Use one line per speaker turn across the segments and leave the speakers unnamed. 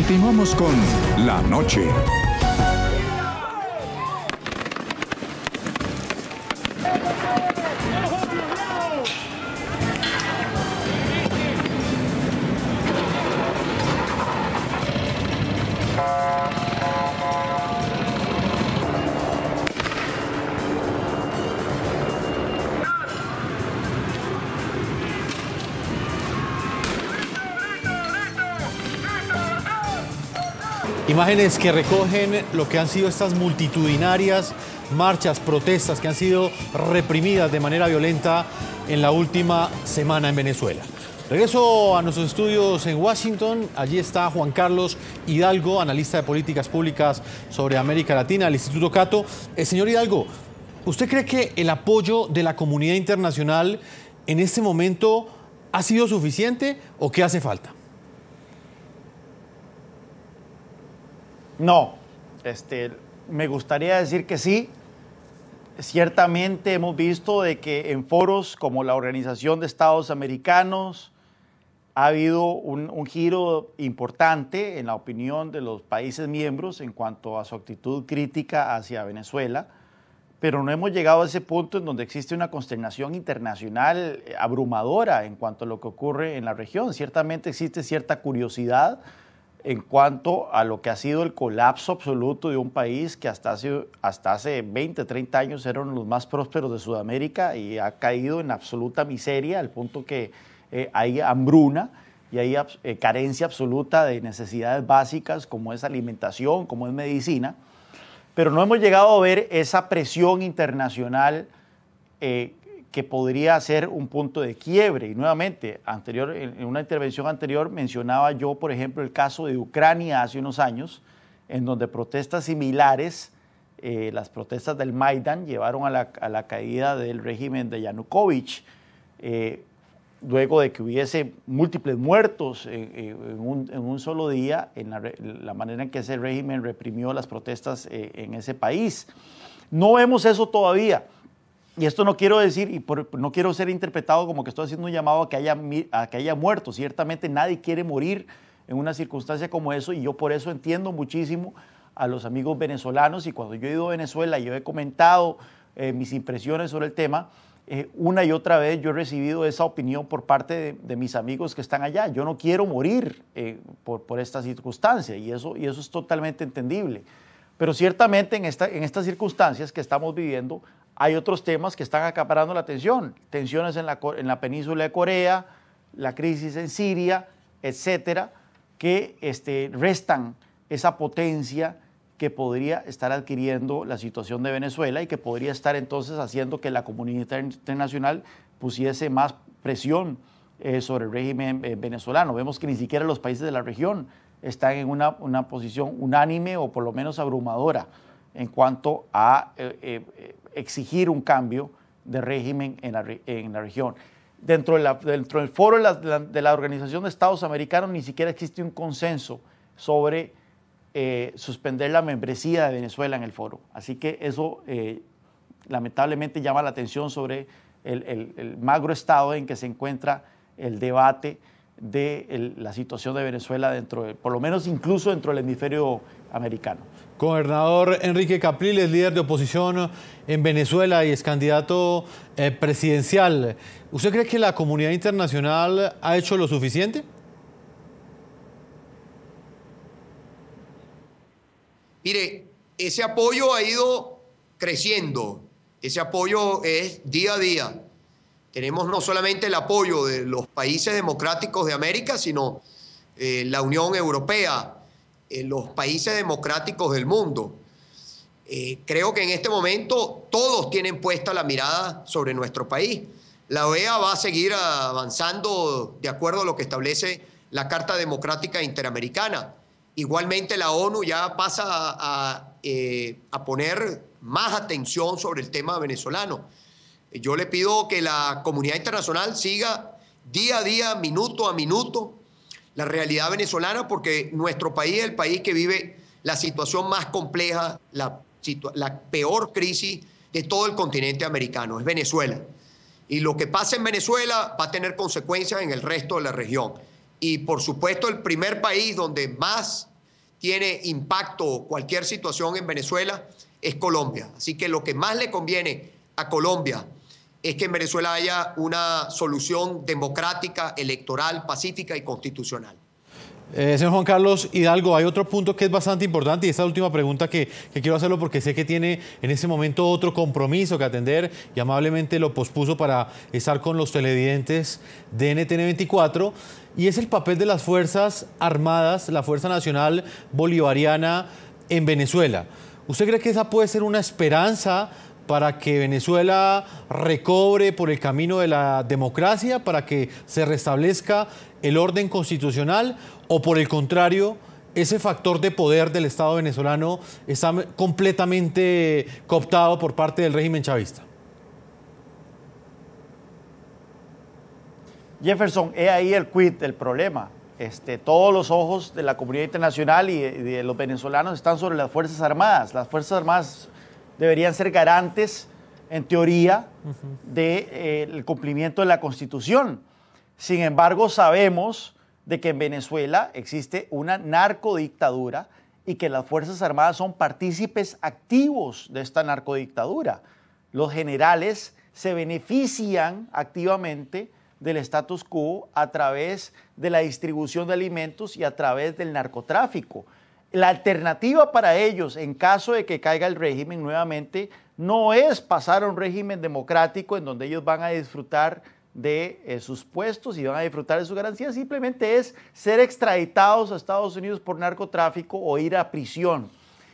Continuamos con La Noche.
Imágenes que recogen lo que han sido estas multitudinarias marchas, protestas que han sido reprimidas de manera violenta en la última semana en Venezuela. Regreso a nuestros estudios en Washington. Allí está Juan Carlos Hidalgo, analista de políticas públicas sobre América Latina del Instituto Cato. Señor Hidalgo, ¿usted cree que el apoyo de la comunidad internacional en este momento ha sido suficiente o qué hace falta?
No, me gustaría decir que sí. Ciertamente hemos visto de que en foros como la Organización de Estados Americanos ha habido un giro importante en la opinión de los países miembros en cuanto a su actitud crítica hacia Venezuela, pero no hemos llegado a ese punto en donde existe una consternación internacional abrumadora en cuanto a lo que ocurre en la región. Ciertamente existe cierta curiosidad en cuanto a lo que ha sido el colapso absoluto de un país que hasta hace 20, 30 años era uno de los más prósperos de Sudamérica y ha caído en absoluta miseria, al punto que hay hambruna y hay carencia absoluta de necesidades básicas como es alimentación, como es medicina, pero no hemos llegado a ver esa presión internacional que podría ser un punto de quiebre. Y nuevamente, en una intervención anterior mencionaba yo, por ejemplo, el caso de Ucrania hace unos años, en donde protestas similares, las protestas del Maidán, llevaron a la caída del régimen de Yanukovych, luego de que hubiese múltiples muertos en un solo día, en la manera en que ese régimen reprimió las protestas en ese país. No vemos eso todavía. Y esto no quiero decir, no quiero ser interpretado como que estoy haciendo un llamado a que haya muertos. Ciertamente nadie quiere morir en una circunstancia como eso, y yo por eso entiendo muchísimo a los amigos venezolanos. Y cuando yo he ido a Venezuela, yo he comentado mis impresiones sobre el tema, una y otra vez yo he recibido esa opinión por parte de mis amigos que están allá. Yo no quiero morir por esta circunstancia, y eso es totalmente entendible. Pero ciertamente en estas circunstancias que estamos viviendo, hay otros temas que están acaparando la atención. Tensiones en la península de Corea, la crisis en Siria, etcétera, que restan esa potencia que podría estar adquiriendo la situación de Venezuela y que podría estar entonces haciendo que la comunidad internacional pusiese más presión sobre el régimen venezolano. Vemos que ni siquiera los países de la región están en una posición unánime o por lo menos abrumadora en cuanto a exigir un cambio de régimen en la región. Dentro del foro de la Organización de Estados Americanos ni siquiera existe un consenso sobre suspender la membresía de Venezuela en el foro. Así que eso lamentablemente llama la atención sobre el magro estado en que se encuentra el debate de la situación de Venezuela por lo menos incluso dentro del hemisferio americano.
Gobernador Enrique Capriles, líder de oposición en Venezuela y ex candidato presidencial. ¿Usted cree que la comunidad internacional ha hecho lo suficiente?
Mire, ese apoyo ha ido creciendo, ese apoyo es día a día. Tenemos no solamente el apoyo de los países democráticos de América, sino la Unión Europea, los países democráticos del mundo. Creo que en este momento todos tienen puesta la mirada sobre nuestro país. La OEA va a seguir avanzando de acuerdo a lo que establece la Carta Democrática Interamericana. Igualmente la ONU ya pasa a poner más atención sobre el tema venezolano. Yo le pido que la comunidad internacional siga día a día, minuto a minuto, la realidad venezolana, porque nuestro país es el país que vive la situación más compleja, la peor crisis de todo el continente americano, es Venezuela. Y lo que pasa en Venezuela va a tener consecuencias en el resto de la región. Y por supuesto el primer país donde más tiene impacto cualquier situación en Venezuela es Colombia. Así que lo que más le conviene a Colombia es que en Venezuela haya una solución democrática, electoral, pacífica y constitucional.
Señor Juan Carlos Hidalgo, hay otro punto que es bastante importante y esta última pregunta que quiero hacerlo porque sé que tiene en este momento otro compromiso que atender y amablemente lo pospuso para estar con los televidentes de NTN 24 y es el papel de las Fuerzas Armadas, la Fuerza Nacional Bolivariana en Venezuela. ¿Usted cree que esa puede ser una esperanza para que Venezuela recobre por el camino de la democracia, para que se restablezca el orden constitucional, o por el contrario, ese factor de poder del Estado venezolano está completamente cooptado por parte del régimen chavista?
Jefferson, he ahí el quid del problema. Todos los ojos de la comunidad internacional y de los venezolanos están sobre las Fuerzas Armadas. Las Fuerzas Armadas deberían ser garantes, en teoría, del cumplimiento de la Constitución. Sin embargo, sabemos de que en Venezuela existe una narcodictadura y que las Fuerzas Armadas son partícipes activos de esta narcodictadura. Los generales se benefician activamente del status quo a través de la distribución de alimentos y a través del narcotráfico. La alternativa para ellos, en caso de que caiga el régimen nuevamente, no es pasar a un régimen democrático en donde ellos van a disfrutar de sus puestos y van a disfrutar de sus garantías, simplemente es ser extraditados a Estados Unidos por narcotráfico o ir a prisión.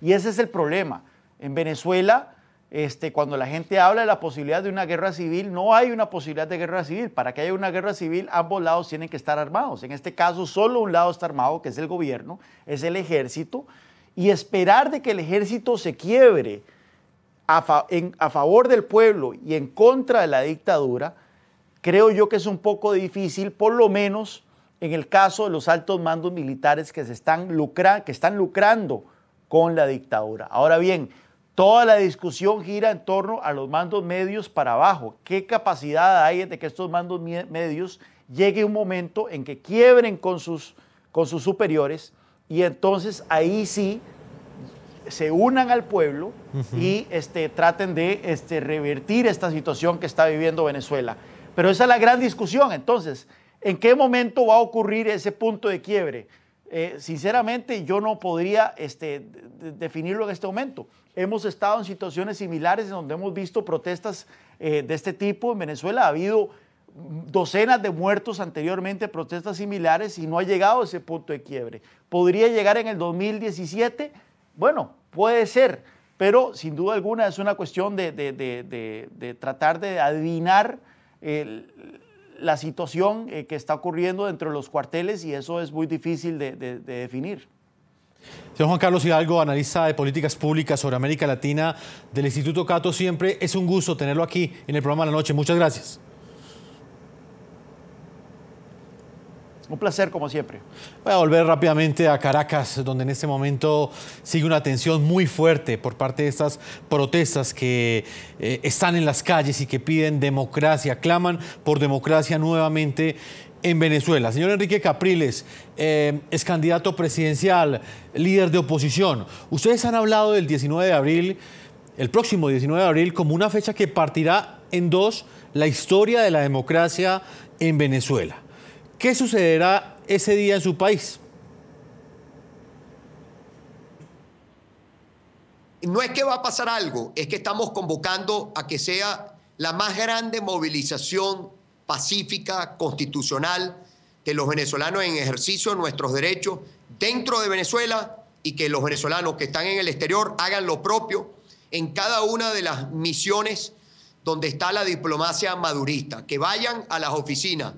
Y ese es el problema. En Venezuela, cuando la gente habla de la posibilidad de una guerra civil, no hay una posibilidad de guerra civil. Para que haya una guerra civil, ambos lados tienen que estar armados. En este caso, solo un lado está armado, que es el gobierno, es el ejército, y esperar de que el ejército se quiebre a favor del pueblo y en contra de la dictadura, creo yo que es un poco difícil, por lo menos en el caso de los altos mandos militares que están lucrando con la dictadura. Ahora bien, toda la discusión gira en torno a los mandos medios para abajo. ¿Qué capacidad hay de que estos mandos medios llegue un momento en que quiebren con sus superiores y entonces ahí sí se unan al pueblo y traten de revertir esta situación que está viviendo Venezuela? Pero esa es la gran discusión. Entonces, ¿en qué momento va a ocurrir ese punto de quiebre? Sinceramente, yo no podría definirlo en este momento. Hemos estado en situaciones similares en donde hemos visto protestas de este tipo. En Venezuela ha habido docenas de muertos anteriormente, protestas similares, y no ha llegado a ese punto de quiebre. ¿Podría llegar en el 2017? Bueno, puede ser, pero sin duda alguna es una cuestión de tratar de adivinar la situación que está ocurriendo dentro de los cuarteles, y eso es muy difícil de definir.
Señor Juan Carlos Hidalgo, analista de políticas públicas sobre América Latina del Instituto Cato, siempre es un gusto tenerlo aquí en el programa de la noche. Muchas gracias.
Un placer, como siempre.
Voy a volver rápidamente a Caracas, donde en este momento sigue una tensión muy fuerte por parte de estas protestas que están en las calles y que piden democracia, claman por democracia nuevamente en Venezuela. Señor Enrique Capriles, es candidato presidencial, líder de oposición. Ustedes han hablado del 19 de abril, el próximo 19 de abril, como una fecha que partirá en dos la historia de la democracia en Venezuela. ¿Qué sucederá ese día en su país?
No es que va a pasar algo, es que estamos convocando a que sea la más grande movilización pacífica, constitucional, de los venezolanos en ejercicio de nuestros derechos dentro de Venezuela, y que los venezolanos que están en el exterior hagan lo propio en cada una de las misiones donde está la diplomacia madurista, que vayan a las oficinas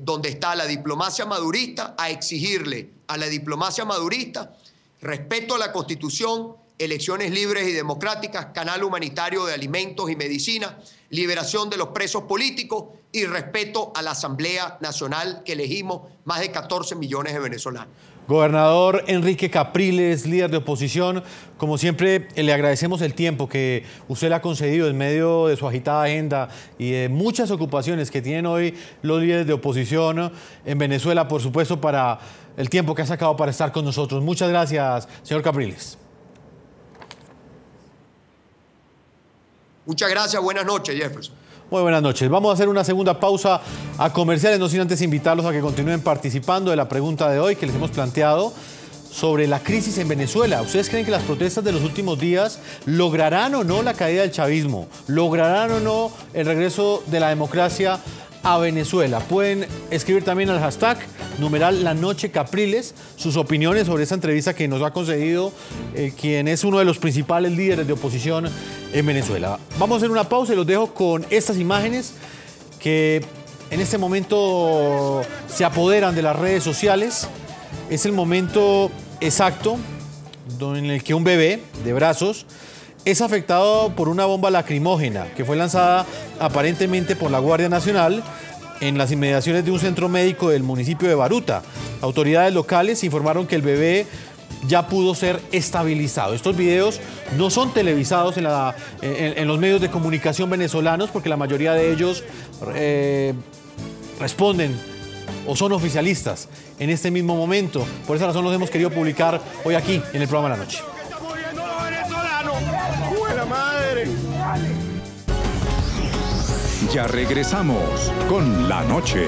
donde está la diplomacia madurista a exigirle a la diplomacia madurista respeto a la Constitución, elecciones libres y democráticas, canal humanitario de alimentos y medicina, liberación de los presos políticos y respeto a la Asamblea Nacional que elegimos más de 14 millones de venezolanos.
Gobernador Enrique Capriles, líder de oposición, como siempre le agradecemos el tiempo que usted le ha concedido en medio de su agitada agenda y de muchas ocupaciones que tienen hoy los líderes de oposición en Venezuela, por supuesto, para el tiempo que ha sacado para estar con nosotros. Muchas gracias, señor Capriles.
Muchas gracias, buenas noches, Jefferson.
Muy buenas noches. Vamos a hacer una segunda pausa a comerciales, no sin antes invitarlos a que continúen participando de la pregunta de hoy que les hemos planteado sobre la crisis en Venezuela. ¿Ustedes creen que las protestas de los últimos días lograrán o no la caída del chavismo? ¿Lograrán o no el regreso de la democracia a Venezuela? Pueden escribir también al hashtag #LaNocheCapriles sus opiniones sobre esta entrevista que nos ha concedido quien es uno de los principales líderes de oposición en Venezuela. Vamos a hacer una pausa y los dejo con estas imágenes que en este momento se apoderan de las redes sociales. Es el momento exacto en el que un bebé de brazos es afectado por una bomba lacrimógena que fue lanzada aparentemente por la Guardia Nacional en las inmediaciones de un centro médico del municipio de Baruta. Autoridades locales informaron que el bebé ya pudo ser estabilizado. Estos videos no son televisados en los medios de comunicación venezolanos porque la mayoría de ellos responden o son oficialistas en este mismo momento. Por esa razón los hemos querido publicar hoy aquí en el programa de la noche.
Ya regresamos con La Noche.